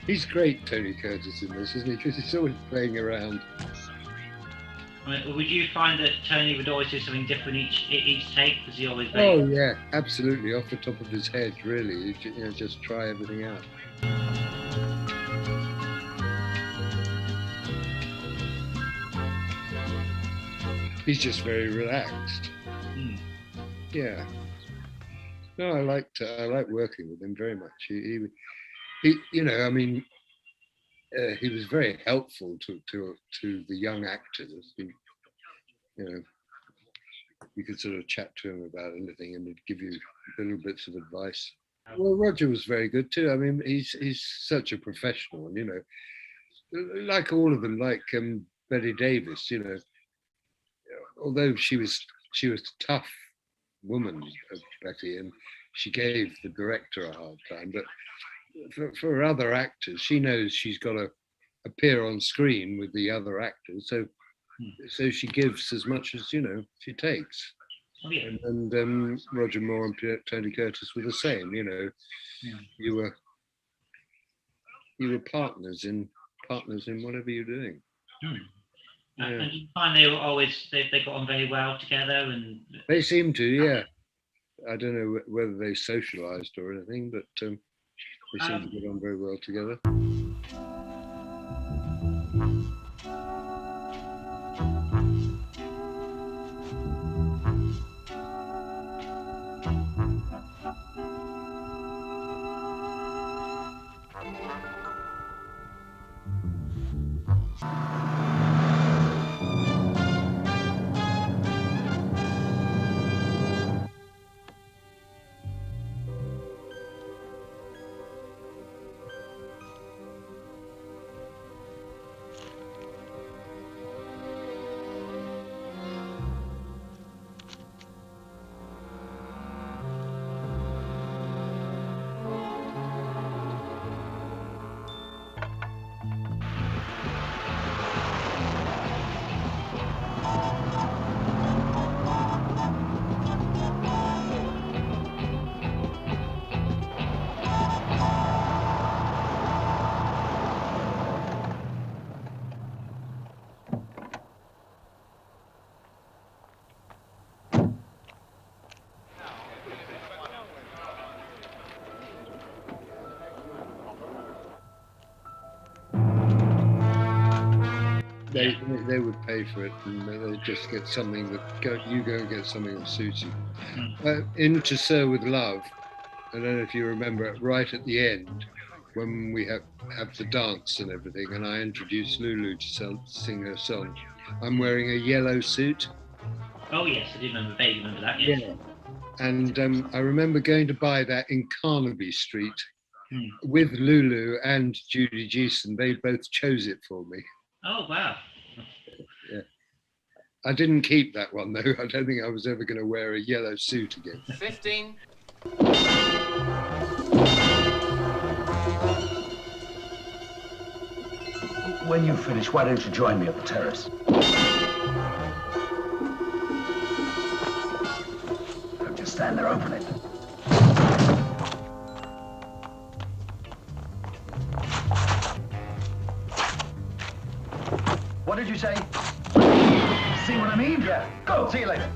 He's great, Tony Curtis, in this, isn't he? Because he's always playing around. I mean, would you find that Tony would always do something different each take? Was he always very... Oh yeah, absolutely, off the top of his head, really. Just try everything out. He's just very relaxed. Mm. Yeah. No, I like working with him very much. He you know, I mean, he was very helpful to the young actors. You know, you could sort of chat to him about anything, and he'd give you little bits of advice. Well, Roger was very good too. I mean, he's such a professional, and you know, like all of them, like Betty Davis. You know, although she was a tough woman, Betty, and she gave the director a hard time, but for other actors, she knows she's got to appear on screen with the other actors, so she gives as much as, you know, she takes. Oh, yeah. And Roger Moore and Tony Curtis were the same. You know, you were partners in whatever you're doing. Yeah. And you find they were always they got on very well together, and they seem to, yeah. I don't know whether they socialized or anything, but they seem to get on very well together. They would pay for it, and they'd just get something you go and get something that suits you. In To Sir with Love, I don't know if you remember it, right at the end, when we have the dance and everything, and I introduced Lulu to sing her song, I'm wearing a yellow suit. Oh yes, I do vaguely remember that. Yes. Yeah. And I remember going to buy that in Carnaby Street with Lulu and Judy Geeson. They both chose it for me. Oh wow. Yeah. I didn't keep that one though. I don't think I was ever going to wear a yellow suit again. 15. When you finish, why don't you join me at the terrace? Don't just stand there, open it. What did you say? See what I mean? Yeah. Go. See you later.